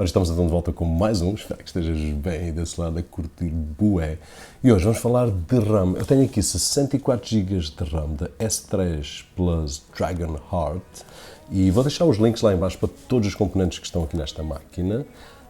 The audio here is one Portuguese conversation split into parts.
Ora, estamos então de volta com mais um, espero que estejas bem aí desse lado a curtir bué. E hoje vamos falar de RAM. Eu tenho aqui 64 GB de RAM da S3 Plus Dragon Heart e vou deixar os links lá em baixo para todos os componentes que estão aqui nesta máquina.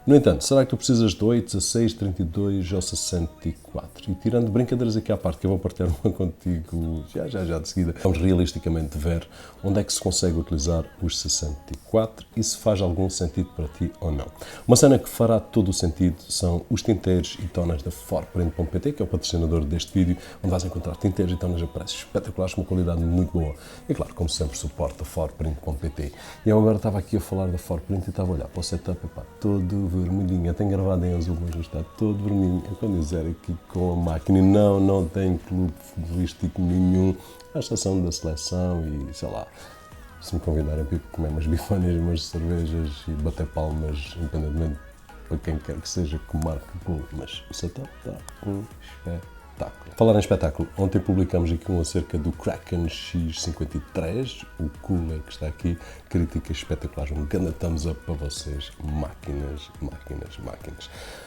No entanto, será que tu precisas de 8, 16, 32 ou 64? E tirando brincadeiras aqui à parte, que eu vou partilhar uma contigo já de seguida, vamos realisticamente ver onde é que se consegue utilizar os 64 e se faz algum sentido para ti ou não. Uma cena que fará todo o sentido são os tinteiros e tonas da Forprint.pt, que é o patrocinador deste vídeo, onde vais encontrar tinteiros e tonas a preços espetaculares, com uma qualidade muito boa. E claro, como sempre, suporta Forprint.pt. E eu agora estava aqui a falar da Forprint e estava a olhar para o setup, epá, todo vermelhinho, tem gravado em azul, mas está todo vermelhinho. É quando dizer aqui com a máquina, e não tem clube futebolístico nenhum, à exceção da seleção e sei lá, se me convidarem para ir comer umas bifanas, umas cervejas e bater palmas, independentemente para quem quer que seja que marque gol, mas o setup está um espetáculo. Falar em espetáculo, ontem publicamos aqui um acerca do Kraken X53, o cooler que está aqui, críticas espetaculares, um grande thumbs up para vocês, máquinas.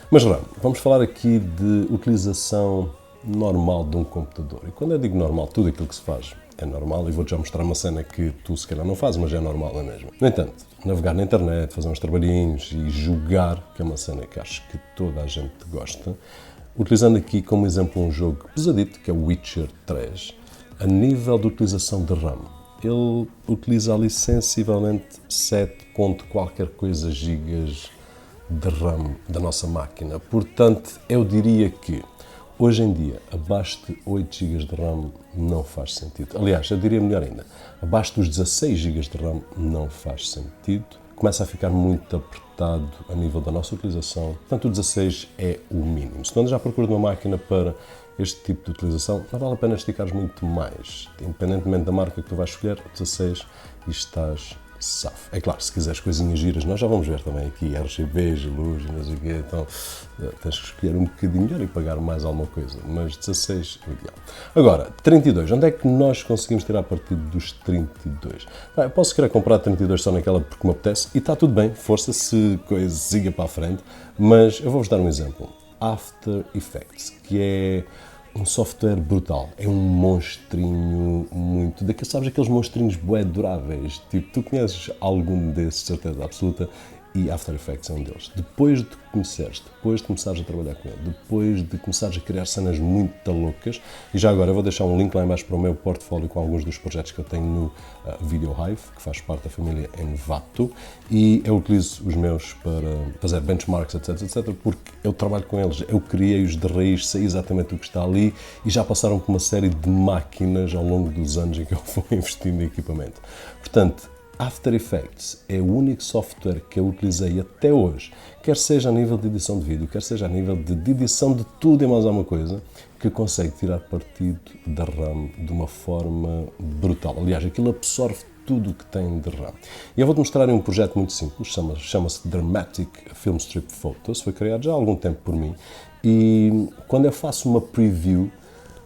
Mas vamos falar aqui de utilização normal de um computador. E quando eu digo normal, tudo aquilo que se faz é normal, e vou-te já mostrar uma cena que tu se calhar não fazes, mas é normal, é mesmo. No entanto, navegar na internet, fazer uns trabalhinhos e jogar, que é uma cena que acho que toda a gente gosta, utilizando aqui como exemplo um jogo pesadito, que é o Witcher 3, a nível de utilização de RAM, ele utiliza ali sensivelmente 7 ponto qualquer coisa gigas de RAM da nossa máquina. Portanto, eu diria que hoje em dia, abaixo de 8 GB de RAM não faz sentido. Aliás, eu diria melhor ainda, abaixo dos 16 GB de RAM não faz sentido. Começa a ficar muito apertado a nível da nossa utilização. Portanto, o 16 é o mínimo. Se tu andas à procura de uma máquina para este tipo de utilização, não vale a pena esticares muito mais. Independentemente da marca que tu vais escolher, 16 e estás safo. É claro, se quiseres coisinhas giras, nós já vamos ver também aqui RGBs, luz, não sei o quê, então tens que escolher um bocadinho melhor e pagar mais alguma coisa, mas 16 é o ideal. Agora, 32, onde é que nós conseguimos tirar partido dos 32? Eu posso querer comprar 32 só naquela porque me apetece, e está tudo bem, força se coisa siga para a frente, mas eu vou-vos dar um exemplo. After Effects, que é um software brutal, é um monstrinho muito... Sabes aqueles monstrinhos bué duráveis? Tipo, tu conheces algum desses, certeza absoluta, e After Effects é um deles. Depois de começares a trabalhar com ele, depois de começares a criar cenas muito loucas, e já agora eu vou deixar um link lá em baixo para o meu portfólio com alguns dos projetos que eu tenho no Video Hive, que faz parte da família Envato, e eu utilizo os meus para fazer benchmarks, etc, porque eu trabalho com eles, eu criei-os de raiz, sei exatamente o que está ali, e já passaram por uma série de máquinas ao longo dos anos em que eu vou investindo em equipamento. Portanto, After Effects é o único software que eu utilizei até hoje, quer seja a nível de edição de vídeo, quer seja a nível de edição de tudo e mais alguma coisa, que consegue tirar partido da RAM de uma forma brutal. Aliás, aquilo absorve tudo o que tem de RAM. E eu vou-te mostrar um projeto muito simples, chama-se Dramatic Film Strip Photos, foi criado já há algum tempo por mim, e quando eu faço uma preview,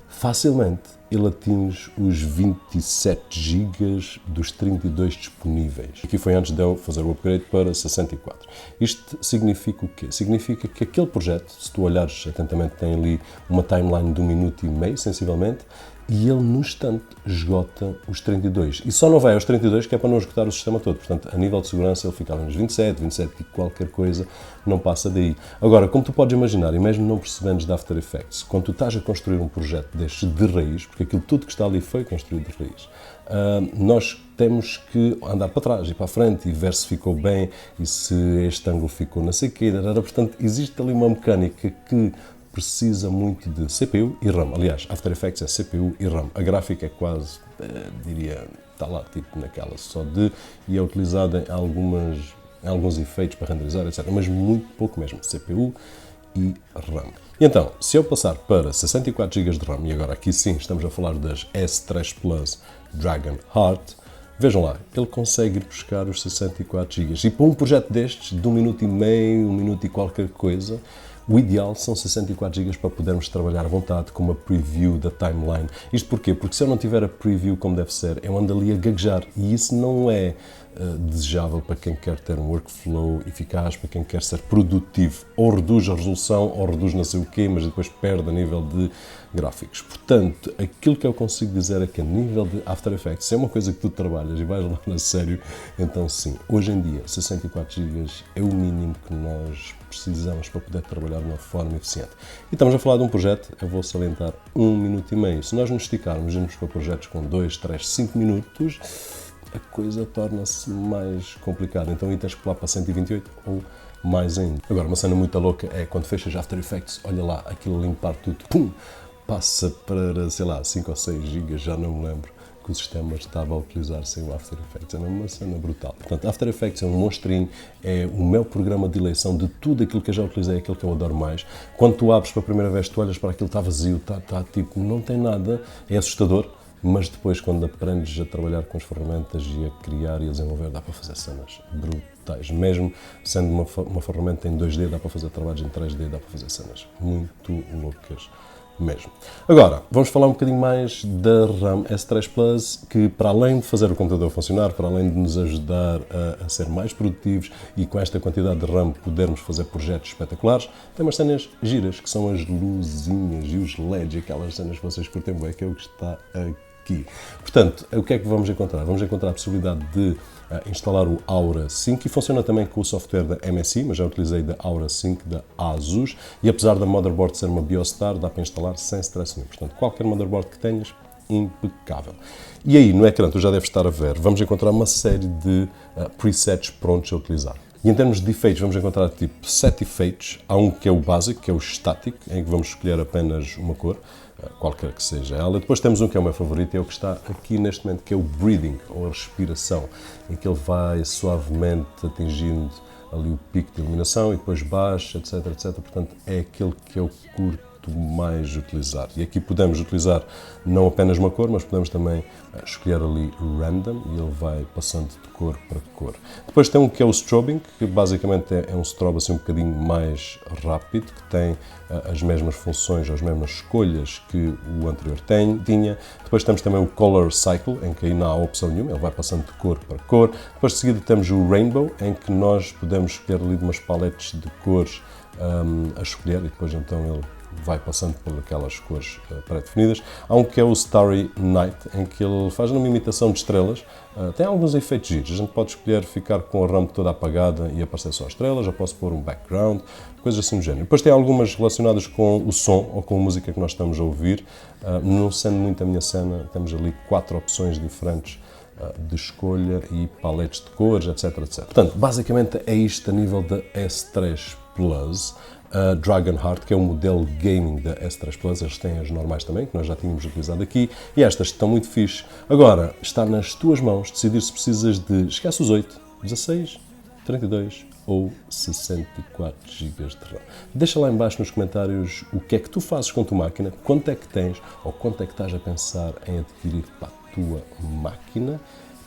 facilmente ele atinge os 27 GB dos 32 disponíveis. Aqui foi antes de eu fazer o upgrade para 64. Isto significa o quê? Significa que aquele projeto, se tu olhares atentamente, tem ali uma timeline de 1 minuto e meio, sensivelmente, e ele no instante esgota os 32. E só não vai aos 32 que é para não esgotar o sistema todo. Portanto, a nível de segurança ele fica ali nos 27 e qualquer coisa, não passa daí. Agora, como tu podes imaginar, e mesmo não percebendo de After Effects, quando tu estás a construir um projeto destes de raiz, porque aquilo tudo que está ali foi construído de raiz, nós temos que andar para trás e para a frente e ver se ficou bem e se este ângulo ficou na sequeira. Portanto, existe ali uma mecânica que precisa muito de CPU e RAM. Aliás, After Effects é CPU e RAM. A gráfica é quase, diria, está lá tipo naquela só de, e é utilizada em alguns efeitos para renderizar, etc. Mas muito pouco mesmo, CPU e RAM. E então, se eu passar para 64 GB de RAM, e agora aqui sim estamos a falar das S3 Plus Dragon Heart, vejam lá, ele consegue ir buscar os 64 GB. E para um projeto destes, de 1 minuto e meio, 1 minuto e qualquer coisa, o ideal são 64 GB para podermos trabalhar à vontade com uma preview da timeline. Isto porquê? Porque se eu não tiver a preview como deve ser, eu ando ali a gaguejar e isso não é desejável para quem quer ter um workflow eficaz, para quem quer ser produtivo. Ou reduz a resolução, ou reduz não sei o quê, mas depois perde a nível de gráficos. Portanto, aquilo que eu consigo dizer é que a nível de After Effects, se é uma coisa que tu trabalhas e vais lá a sério, então sim, hoje em dia 64 GB é o mínimo que nós precisamos para poder trabalhar de uma forma eficiente. E estamos a falar de um projeto, eu vou salientar 1 minuto e meio. Se nós nos esticarmos e irmos para projetos com 2, 3, 5 minutos, a coisa torna-se mais complicada. Então aí tens que pular para 128 ou mais ainda. Agora, uma cena muito louca é quando fechas After Effects, olha lá, aquilo limpar tudo, pum, passa para, sei lá, 5 ou 6 GB, já não me lembro, que o sistema estava a utilizar sem o After Effects. É uma cena brutal. Portanto, After Effects é um monstrinho, é o meu programa de eleição de tudo aquilo que eu já utilizei, aquilo que eu adoro mais. Quando tu abres pela primeira vez, tu olhas para aquilo, está vazio, está tipo, não tem nada, é assustador, mas depois quando aprendes a trabalhar com as ferramentas e a criar e a desenvolver, dá para fazer cenas brutais. Mesmo sendo uma ferramenta em 2D, dá para fazer trabalhos em 3D, dá para fazer cenas muito loucas mesmo. Agora, vamos falar um bocadinho mais da RAM S3 Plus, que para além de fazer o computador funcionar, para além de nos ajudar a ser mais produtivos e com esta quantidade de RAM podermos fazer projetos espetaculares, tem umas cenas giras, que são as luzinhas e os LEDs, aquelas cenas que vocês curtem bem, que é o que está aqui. Portanto, o que é que vamos encontrar? Vamos encontrar a possibilidade de instalar o Aura 5 e funciona também com o software da MSI, mas já utilizei da Aura 5 da ASUS e apesar da motherboard ser uma Biostar, dá para instalar sem stress nenhum. Portanto, qualquer motherboard que tenhas, impecável. E aí, no ecrã, tu já deves estar a ver, vamos encontrar uma série de presets prontos a utilizar. E em termos de efeitos, vamos encontrar tipo 7 efeitos. Há um que é o básico, que é o estático, em que vamos escolher apenas uma cor, qualquer que seja ela. Depois temos um que é o meu favorito, é o que está aqui neste momento, que é o breathing, ou a respiração, em que ele vai suavemente atingindo ali o pico de iluminação e depois baixa, etc, etc. Portanto, é aquele que eu curto mais utilizar. E aqui podemos utilizar não apenas uma cor, mas podemos também escolher ali random e ele vai passando de cor para cor. Depois tem um que é o strobing, que basicamente é um strobe assim um bocadinho mais rápido, que tem as mesmas funções, as mesmas escolhas que o anterior tinha. Depois temos também o color cycle, em que aí não há opção nenhuma, ele vai passando de cor para cor. Depois de seguida temos o rainbow, em que nós podemos escolher ali de umas paletes de cores a escolher e depois então ele vai passando por aquelas cores pré-definidas. Há um que é o Starry Night, em que ele faz uma imitação de estrelas. Tem alguns efeitos giros. A gente pode escolher ficar com a RAM toda apagada e aparecer só estrelas, já posso pôr um background, coisas assim do género. Depois tem algumas relacionadas com o som ou com a música que nós estamos a ouvir. Não sendo muito a minha cena, temos ali 4 opções diferentes de escolha e paletes de cores, etc, etc. Portanto, basicamente é isto a nível da S3 Plus. A Dragonheart, que é o modelo gaming da S3 Plus, eles têm as normais também, que nós já tínhamos utilizado aqui, e estas estão muito fixe. Agora, está nas tuas mãos decidir se precisas de, esquece os 8, 16, 32 ou 64 GB de RAM. Deixa lá em baixo nos comentários o que é que tu fazes com a tua máquina, quanto é que tens ou quanto é que estás a pensar em adquirir para a tua máquina,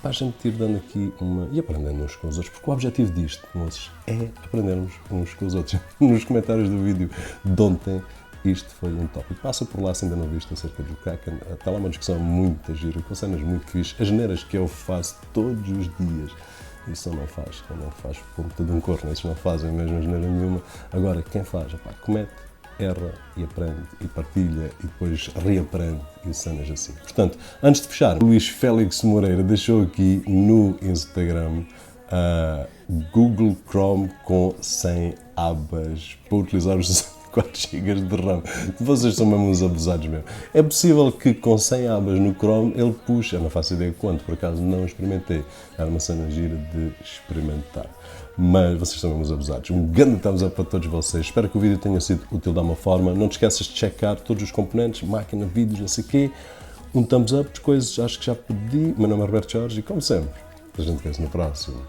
para a gente ir dando aqui e aprendendo uns com os outros, porque o objetivo disto, moços, é aprendermos uns com os outros. Nos comentários do vídeo de ontem, isto foi um tópico. Passa por lá se ainda não viste acerca do Kraken. Está lá uma discussão muito gira, com cenas muito fixe. As neiras que eu faço todos os dias. Isso não faz como todo um corno, esses não fazem mesmo asneira nenhuma. Agora, quem faz, comete, erra e aprende e partilha e depois reaprende e cenas assim. Portanto, antes de fechar, o Luís Félix Moreira deixou aqui no Instagram Google Chrome com 100 abas para utilizar os 4 GB de RAM. Vocês são mesmo uns abusados mesmo. É possível que com 100 abas no Chrome ele puxe, eu não faço ideia quanto, por acaso não experimentei. Era uma cena gira de experimentar. Mas vocês são mesmo uns abusados. Um grande thumbs up para todos vocês. Espero que o vídeo tenha sido útil de alguma forma. Não te esqueças de checar todos os componentes, máquina, vídeos, não sei o quê. Um thumbs up de coisas, acho que já pedi. Meu nome é Roberto Jorge e como sempre, a gente vê-se no próximo.